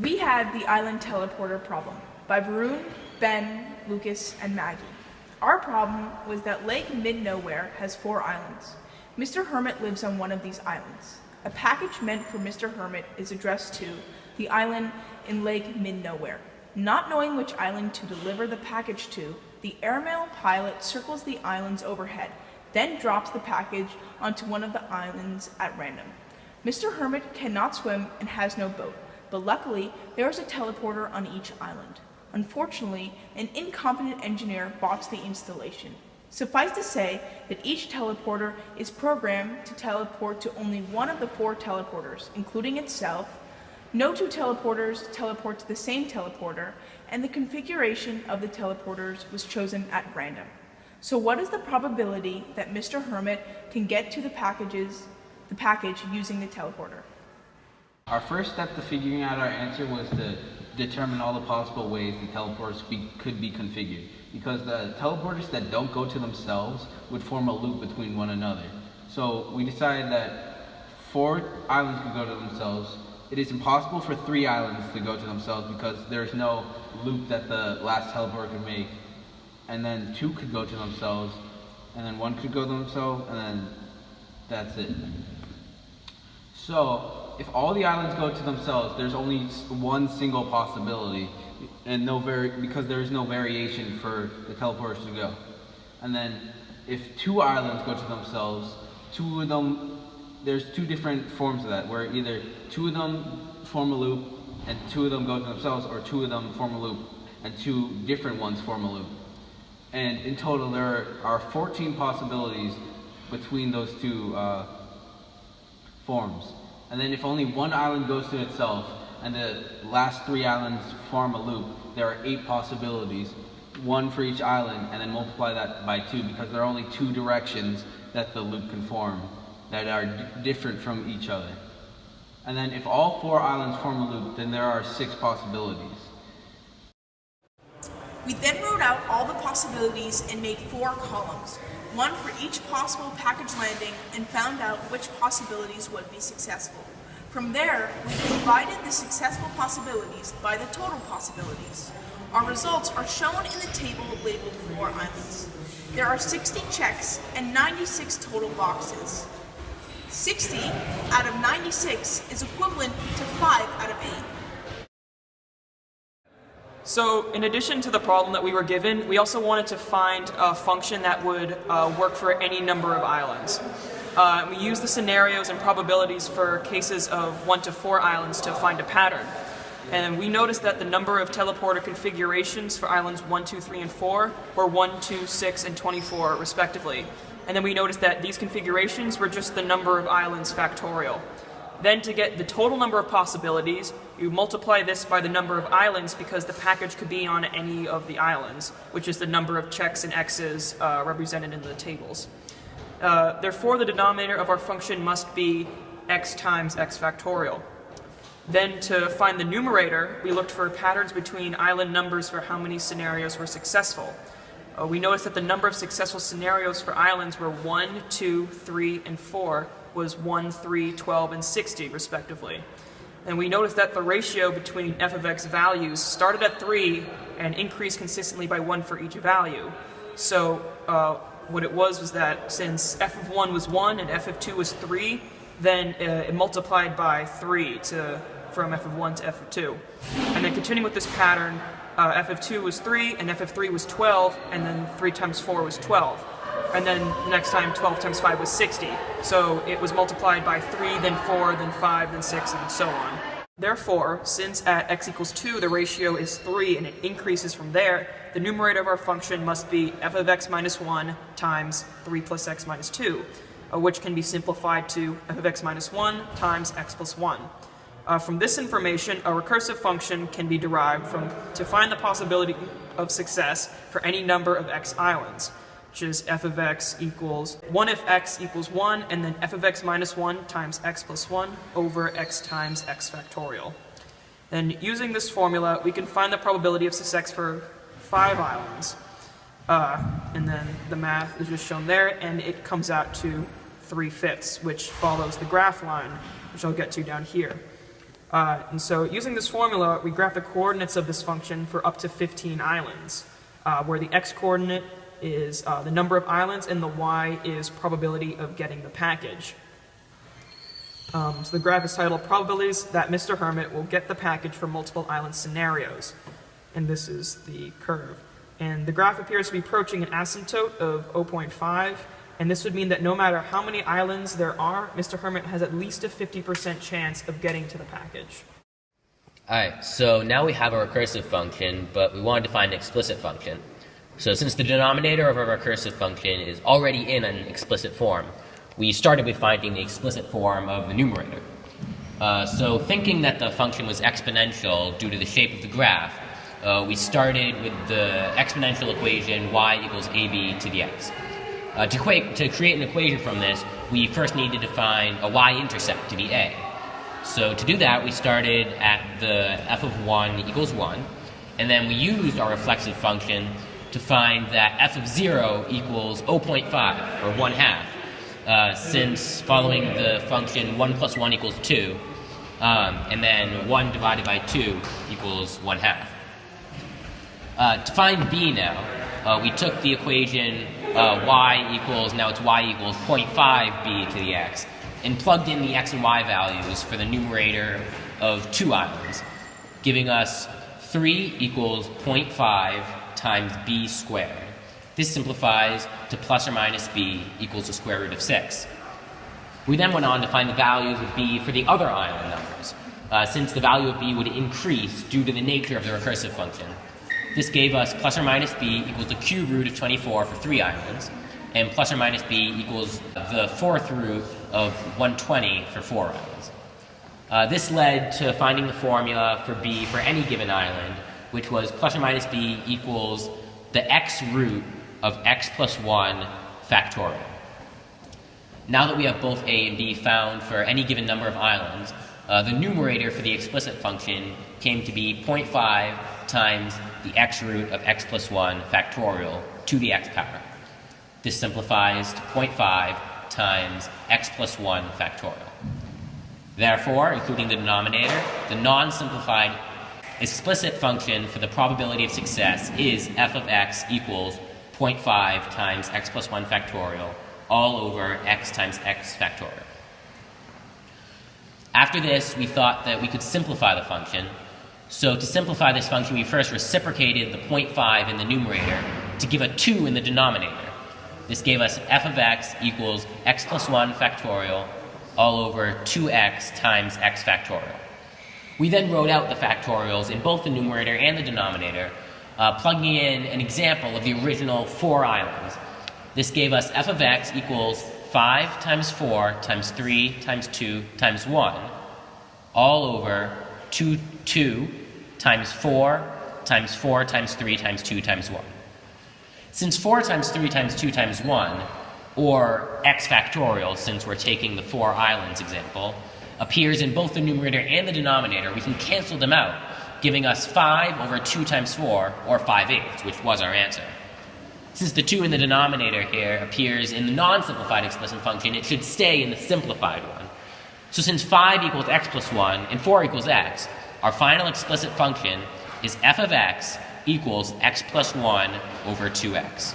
We had the island teleporter problem by Varun, Ben, Lucas, and Maggie. Our problem was that Lake Mid-Nowhere has 4 islands. Mr. Hermit lives on one of these islands. A package meant for Mr. Hermit is addressed to the island in Lake Mid-Nowhere. Not knowing which island to deliver the package to, the airmail pilot circles the islands overhead, then drops the package onto one of the islands at random. Mr. Hermit cannot swim and has no boat, but luckily there is a teleporter on each island. Unfortunately, an incompetent engineer bots the installation. Suffice to say that each teleporter is programmed to teleport to only one of the 4 teleporters, including itself. No 2 teleporters teleport to the same teleporter, and the configuration of the teleporters was chosen at random. So what is the probability that Mr. Hermit can get to the package using the teleporter? Our first step to figuring out our answer was to determine all the possible ways the teleporters could be configured, because the teleporters that don't go to themselves would form a loop between one another. So we decided that 4 islands could go to themselves. It is impossible for 3 islands to go to themselves because there's no loop that the last teleporter could make. And then 2 could go to themselves, and then 1 could go to themselves, and then that's it. So if all the islands go to themselves, there's only one single possibility, and because there is no variation for the teleporters to go. And then if 2 islands go to themselves, 2 of them, there's 2 different forms of that, where either 2 of them form a loop and 2 of them go to themselves, or 2 of them form a loop and 2 different ones form a loop. And in total, there are 14 possibilities between those 2 forms. And then if only 1 island goes to itself and the last 3 islands form a loop, there are 8 possibilities, 1 for each island, and then multiply that by 2, because there are only 2 directions that the loop can form that are different from each other. And then if all 4 islands form a loop, then there are 6 possibilities. We then wrote out all the possibilities and made 4 columns, one for each possible package landing, and found out which possibilities would be successful. From there, we divided the successful possibilities by the total possibilities. Our results are shown in the table labeled 4 islands. There are 60 checks and 96 total boxes. 60 out of 96 is equivalent to 5 out of 8. So in addition to the problem that we were given, we also wanted to find a function that would work for any number of islands. We used the scenarios and probabilities for cases of 1 to 4 islands to find a pattern. And we noticed that the number of teleporter configurations for islands 1, 2, 3, and 4 were 1, 2, 6, and 24 respectively. And then we noticed that these configurations were just the number of islands factorial. Then to get the total number of possibilities, you multiply this by the number of islands, because the package could be on any of the islands, which is the number of checks and x's represented in the tables. Therefore, the denominator of our function must be x times x factorial. Then to find the numerator, we looked for patterns between island numbers for how many scenarios were successful. We noticed that the number of successful scenarios for islands were 1, 2, 3, and 4 was 1, 3, 12, and 60 respectively. And we noticed that the ratio between f of x values started at 3 and increased consistently by 1 for each value. So what it was that since f of 1 was 1 and f of 2 was 3, then it multiplied by 3 from f of 1 to f of 2. And then continuing with this pattern, f of 2 was 3 and f of 3 was 12, and then 3 times 4 was 12. And then next time 12 times 5 was 60. So it was multiplied by 3, then 4, then 5, then 6, and so on. Therefore, since at x equals 2 the ratio is 3 and it increases from there, the numerator of our function must be f of x minus 1 times 3 plus x minus 2, which can be simplified to f of x minus 1 times x plus 1. From this information, a recursive function can be derived to find the possibility of success for any number of x islands, which is f of x equals 1 if x equals 1, and then f of x minus 1 times x plus 1 over x times x factorial. Then using this formula, we can find the probability of success for 5 islands. And then the math is just shown there, and it comes out to 3/5, which follows the graph line, which I'll get to down here. And so using this formula, we graph the coordinates of this function for up to 15 islands, where the x-coordinate is the number of islands and the y is probability of getting the package. So the graph is titled Probabilities that Mr. Hermit will get the package for multiple island scenarios. And this is the curve. And the graph appears to be approaching an asymptote of 0.5, and this would mean that no matter how many islands there are, Mr. Hermit has at least a 50% chance of getting to the package. Alright, so now we have a recursive function, but we wanted to find an explicit function. So since the denominator of our recursive function is already in an explicit form, we started with finding the explicit form of the numerator. So thinking that the function was exponential due to the shape of the graph, we started with the exponential equation y equals ab to the x. To create an equation from this, we first need to define a y-intercept to be a. So to do that, we started at the f of 1 equals 1, and then we used our reflexive function to find that f of 0 equals 0.5, or 1/2, since following the function 1 plus 1 equals 2, and then 1 divided by 2 equals 1/2. To find b now, we took the equation y equals 0.5b to the x, and plugged in the x and y values for the numerator of 2 islands, giving us 3 equals 0.5 times b squared. This simplifies to plus or minus b equals the square root of 6. We then went on to find the values of b for the other island numbers, since the value of b would increase due to the nature of the recursive function. This gave us plus or minus b equals the cube root of 24 for 3 islands, and plus or minus b equals the 4th root of 120 for 4 islands. This led to finding the formula for b for any given island, which was plus or minus b equals the x root of x plus 1 factorial. Now that we have both a and b found for any given number of islands, the numerator for the explicit function came to be 0.5 times the x root of x plus 1 factorial to the x power. This simplifies to 0.5 times x plus 1 factorial. Therefore, including the denominator, the non-simplified explicit function for the probability of success is f of x equals 0.5 times x plus 1 factorial all over x times x factorial. After this, we thought that we could simplify the function. So to simplify this function, we first reciprocated the 0.5 in the numerator to give a 2 in the denominator. This gave us f of x equals x plus 1 factorial all over 2x times x factorial. We then wrote out the factorials in both the numerator and the denominator, plugging in an example of the original 4 islands. This gave us f of x equals 5 times 4 times 3 times 2 times 1 all over 2 times 4 times 4 times 3 times 2 times 1. Since 4 times 3 times 2 times 1, or x factorial since we're taking the 4 islands example, appears in both the numerator and the denominator, we can cancel them out, giving us 5 over 2 times 4, or 5/8, which was our answer. Since the 2 in the denominator here appears in the non-simplified explicit function, it should stay in the simplified one. So since 5 equals x plus 1 and 4 equals x, our final explicit function is f of x equals x plus 1 over 2x.